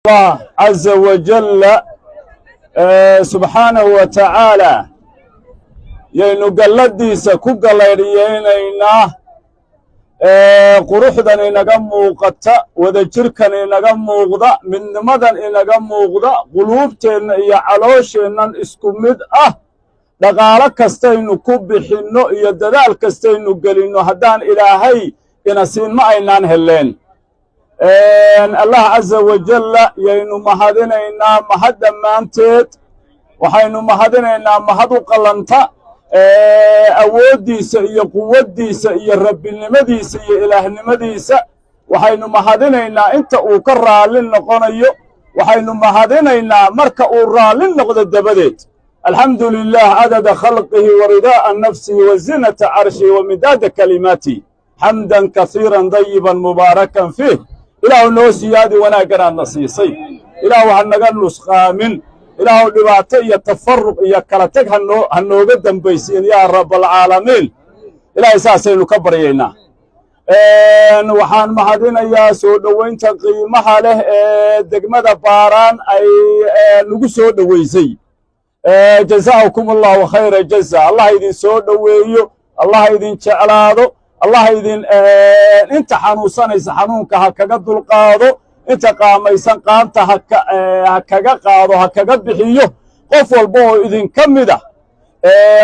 الله عز وجل سبحانه وتعالى ينو قلديسا كو قليريينينا quruxdan inaga muuqata wadajirkan inaga muuqda midnimadan inaga muuqda quluubteenna iyo caloosheennan isku mid ah dhaqaalo kastaynu ku bixinno iyo dadaal kastaynu gelinno haddaan ilaahay ina siin ma aynaan heleen allah caza wajalla yaynu mahadinaynaa mahad dhammaanteed waxaynu mahadinaynaa mahad u qallanta awooddiisa iyo quwaddiisa iyo rabbinimadiisa iyo ilaahnimadiisa waxaynu mahadinaynaa inta uu ka raallin noqonayo waxaynu mahadinaynaa marka uu raallin noqdo dabadeed alxamdu lilah cadada khalqihi wa ridaa'a nafsihi wa zinata carshihi wa midaada kalimaatihi xamdan kasiiran dayiban mubaarakan fiih ilaahu noo siyaadi wanaaganaadna siisay ilaahu ha naga nusqaamin ilaahu dhibaato iyo tafaruq iyo kala tag ha nooga dambaysiin yaa rabbaalcaalamiin ilaahay saasaynu ka baryaynaa waxaan mahadinayaa soo dhowaynta qiimaha leh ee degmada baaraan ay nagu soo dhowaysay jazaakum allahu khayra jaza allah idin soo dhoweeyo allah idin jeclaado allah idin inta xanuunsanaysa xanuunka ha kaga dulqaado inta qaamaysan qaanta ha kaga qaado ha kaga bixiyo qof walba oo idinka mid ah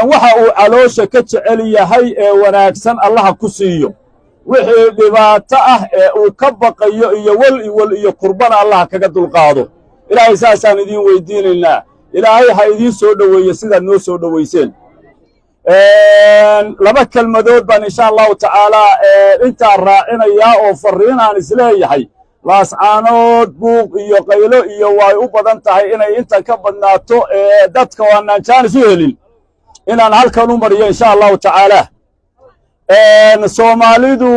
waxa uu caloosha ka jecel yahay ee wanaagsan allaha ku siiyo wixii dhibaato ah ee uu ka baqayo iyo wal iyo kurbana allaha kaga dulqaado ilaahay saasaan idiin weydiinaynaa ilaahay ha idiin soo dhoweeyo sidaad noo soo dhowayseen laba kelmadood baan insha allahu tacaalaa intaan raacinayaa oo farriinaan isleeyahay laascaanood buuq iyo qaylo iyo way u badan tahay inay intan ka badnaato dadka waanaan jaanis u helin inaan halkan u mariyo insha allahu tacaalaa soomaalidu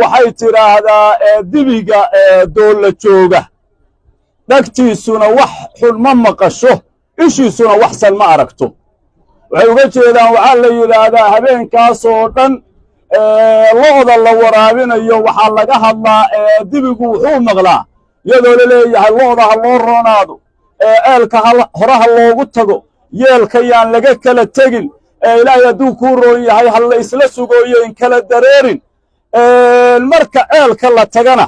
waxay tidhaahdaa dibiga doolla jooga dhagtiisuna wax xun ma maqasho ishiisuna waxsan ma aragto waxay uga jeedaan waxaa la yidhaahdaa habeenkaasoo dhan lo'da la waraabinayo waxaa laga hadlaa dibigu wuxuu maqlaa iyadoo la leeyahay lo'da ha loo roonaado eelka horaha loogu tago yeelka yaan laga kala tegin ilaahay hadduu kuu roon yahay ha la isla sugooyo in kala dareerin marka eelka la tagana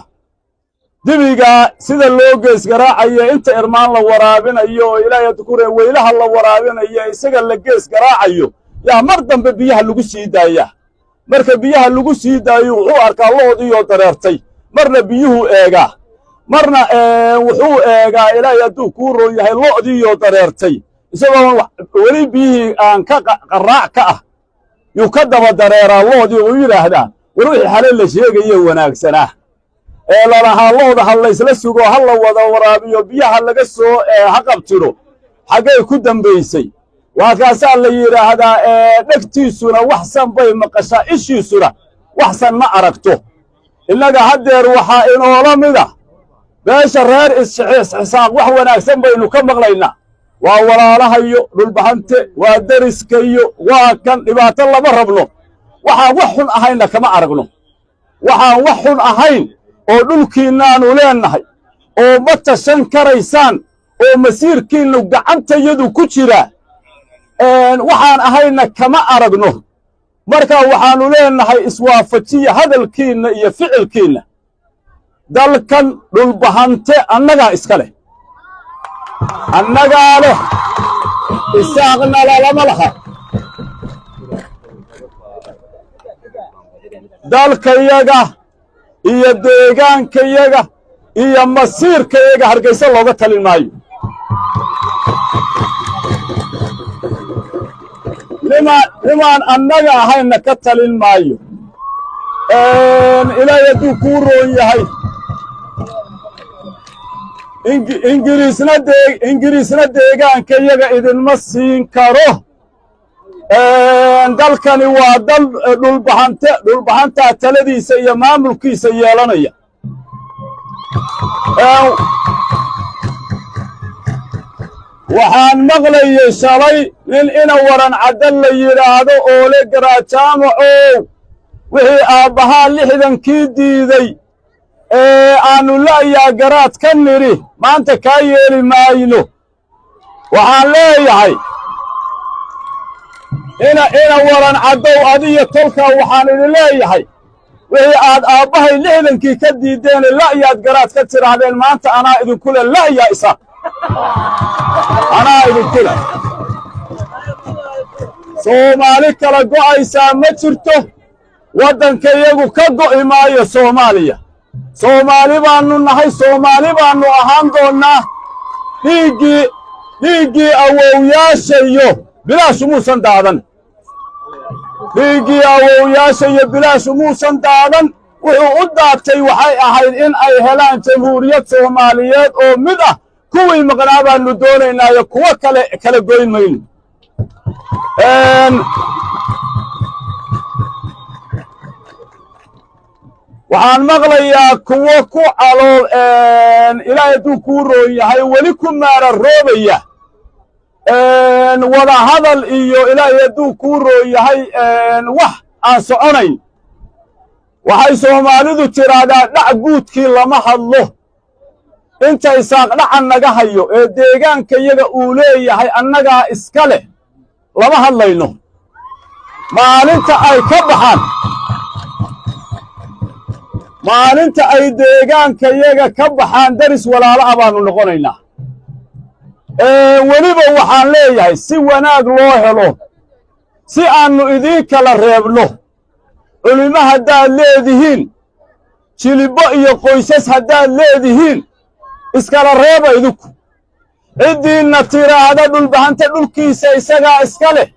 dibiga sida loo geesgaraacayo inta irmaan la waraabinayo oo ilaahay hadduu ku reen weylaha la waraabinayo isaga la geesgaraacayo yaa mar dambe biyaha lagu sii daayaa marka biyaha lagu sii daayo wuxuu arkaa lo'diioo dareertay marna biyuhu eegaa marna wuxuu eegaa ilaahay hadduu kuu roon yahay lo'diioo dareertay isagoo weli biyihii aan ka qaraac ka ah yuu ka daba dareeraa lo'dii uu yidhaahdaa war wixii xale la sheegaye wanaagsanaa lalahaa lo'da ha laysla sugo ha la wada waraabiyo biyaha laga soo ha qabtiro xaggay ku dambaysay waa kaasaa la yidhaahdaa dhegtiisuna waxsan bay maqashaa ishiisuna waxsan ma aragto innaga haddeer waxaa inoola mida beesha reer isxisaaq wax wanaagsan baynu ka maqlaynaa waa walaalahayo dhulbahante waa deriskayo waa kan dhibaato lama rabno waxaan wax xun ahaynna kama aragno waxaan wax xun ahayn oo dhulkiinnaannu leennahay oo ma tashan karaysaan oo masiirkiinnu gacantayadu ku jira waxaan ahayna kama aragno marka waxaannu leennahay iswaafajiya hadalkiinna iyo ficilkiinna dalkan dhulbahante annagaa iska leh annagaa leh isaaqna lalama laha dalkayaga iyo deegaankayaga iyo masiirkayaga hargaysa looga talin maayo nimaan annaga ahayna ka talin maayo ilaahay hadduu kuu roon yahay ingiriisna deegaankayaga idinma siin karo dalkani waa dal dhulbahantaa taladiisa iyo maamulkiisa yeelanaya waxaan maqlayay shalay nin ina waran caddan la yidhaahdo oo le garaajaamacow wixii aabbahaa 60kii diiday aanu la'yaa garaad ka nidhi maanta kaa yeeli maayno waxaan leeyahay ina waran caddow adiyo tolkaa waxaan idin leeyahay wixii aad aabbahay lixdankii ka diiddeen la'yaad garaad ka tidhaahdeen maanta anaa idinku leh la'yaa isaaq anaa idinku leh soomaali kala go'aysaa ma jirto waddanka iyagu ka go'i maayo soomaaliya soomaali baannu nahay soomaali baannu ahaan doonnaa dhiiggii awowyaashayo bilaash muusan daadan dhiiggii awowyaashayo bilaash muusan daadan wuxuu u daatay waxay ahayd in ay helaan jamhuuriyad soomaaliyeed oo mid ah kuwii maqnaa baannu doonaynaayo kuwo kala goyn mayno waxaan maqlayaa kuwo ku calool ilaahay hadduu kuu roon yahay weli ku maara roobaya wada hadal iyo ilaahay hadduu kuu roon yahay wax aan soconayn waxay soomaalidu tidhaahdaa dhac guudkii lama hadlo inta isaaq dhacan naga hayo ee deegaanka yaga uu leeyahay annagaa iska leh lama hadlayno maalinta ay ka baxaan maalinta ay deegaanka yaga ka baxaan daris walaalo ah baannu noqonaynaa weliba waxaan leeyahay si wanaag loo helo si aannu idiin kala reebno culimo haddaad leedihiin jilibbo iyo qoysas haddaad leedihiin iskala reeba idinku ciddiinna tiraahda dhulbahanta dhulkiisa isagaa iska leh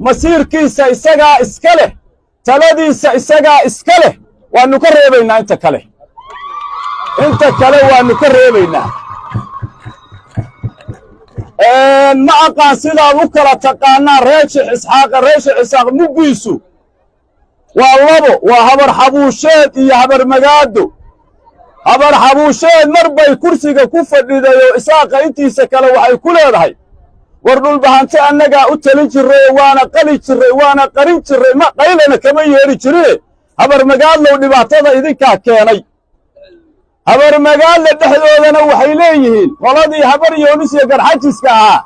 masiirkiisa isagaa iska leh taladiisa isagaa iska leh waannu ka reebaynaa inta kale waannu ka reebaynaa ma aqaan sidaad u kala taqaanaan reer sheekh isxaaq muggiisu waa labo waa habar xabuusheed iyo habar magaado habar xabuusheed mar bay kursiga ku fadhidayoo isaaqa intiisa kale waxay ku leedahay war dhulbahante annagaa u talin jirray waana qali jirray waana qarin jirray ma qaylana kama yeedhi jirine habar magaadlow dhibaatada idinkaa keenay habar magaadla dhexdoodana waxay leeyihiin qoladii habar yoonis iyo garxajiska ahaa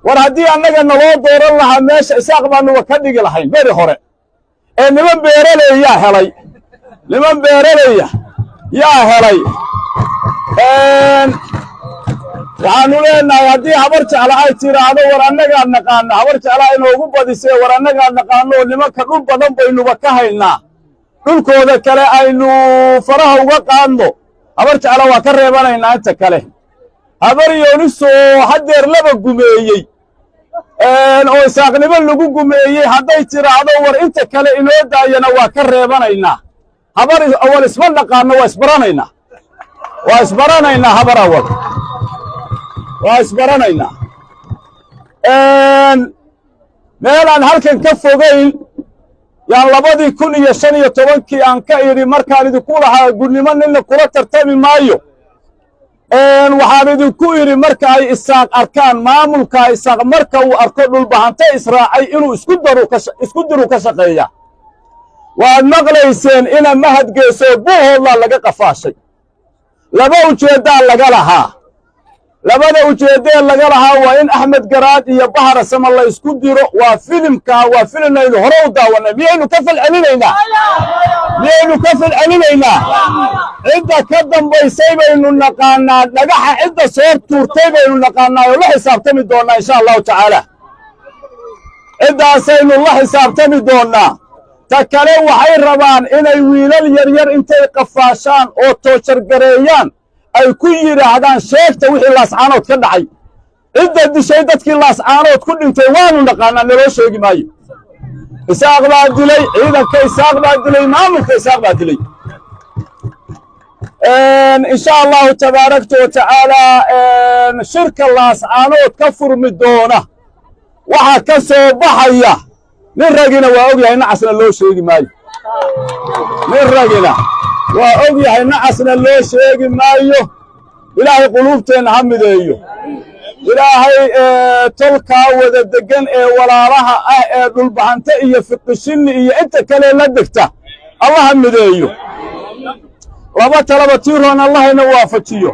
war haddii annaga naloo dooran lahaa meesha isaaq baanuba ka dhigi lahayn beri hore ee niman beeraley yaa helay waxaannu leenahay haddii habar jecla ay tiraahdo war annagaa naqaana habar jeclaa inoogu badisee war annagaa naqaanoo nimanka dhul badan baynuba ka haynaa dhulkooda kale aynu faraha uga qaadno habar jecla waa ka reebanaynaa inta kale habar yoonisoo haddeer laba gumeeyey oo isaaqnimo lagu gumeeyey hadday tiraahdo war inta kale inoo daayana waa ka reebanaynaa habar awal isma dhaqaanno waa isbaranaynaa habar awal waa isbaranaynaa meelaan halkan ka fogayn yaan 2015 aan ka idhi markaan idinku lahaa gudnimo ninna kula tartami maayo waxaan idinku idhi marka ay isaaq arkaan maamulka isaaq marka uu arko dhulbahante israacay inuu isku diru ka shaqeeya waad maqlayseen ina mahadgeeso buuhoodlaa laga qafaashay laba ujeeddaa laga lahaa labada ujeeddee laga lahaa waa in axmed garaad iyo bahar sama la isku diro waa filimnaynu hore u daawanay miyaynu ka falcelinaynaa cidda ka dambaysay baynu naqaanaa dhagaxa cidda soo tuurtay baynu naqaanaa oo la xisaabtami doonnaa insha allahu tacaala ciddaasaynu la xisaabtami doonnaa ta kale waxay rabaan inay wiilal yaryar intay qafaashaan oo toojargareeyaan ay ku yidhaahdaan sheegta wixii laascaanood ka dhacay cidda dishay dadkii laascaanood ku dhintay waanu naqaanaa naloo sheegi maayo isaaq baa dilay ciidanka isaaq baa dilay maamulka isaaq baa dilay insha allahu tabaarakta wa tacaalaa shirka laascaanood ka furmi doona waxaa ka soo baxaya nin ragina waa og yahay nacasna loo sheegi maayo waa og yahay nacasna loo sheegi maayo ilaahay quluubteenna ha mideeyo ilaahay tolkaa wada deggan ee walaalaha ah ee dhulbahante iyo fiqishinni iyo inta kale la degta allah ha mideeyo laba talaba tiiroon allah ina waafajiyo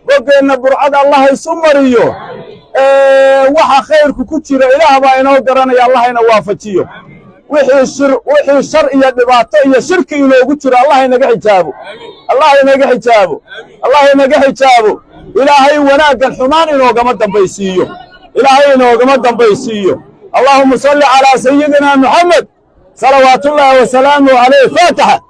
boggeenna burcad allah isu mariyo waxa khayrku ku jira ilaah baa inoo garanaya allah ina waafajiyo wixii shar iyo dhibaato iyo shirki inoogu jiro allah inaga xijaabo allah inaga xijaabo ilaahay wanaaggan xumaan inoogama dambaysiiyo اللهم صل على سيدنا محمد صلوات الله وسلامه عليه. فاتحة.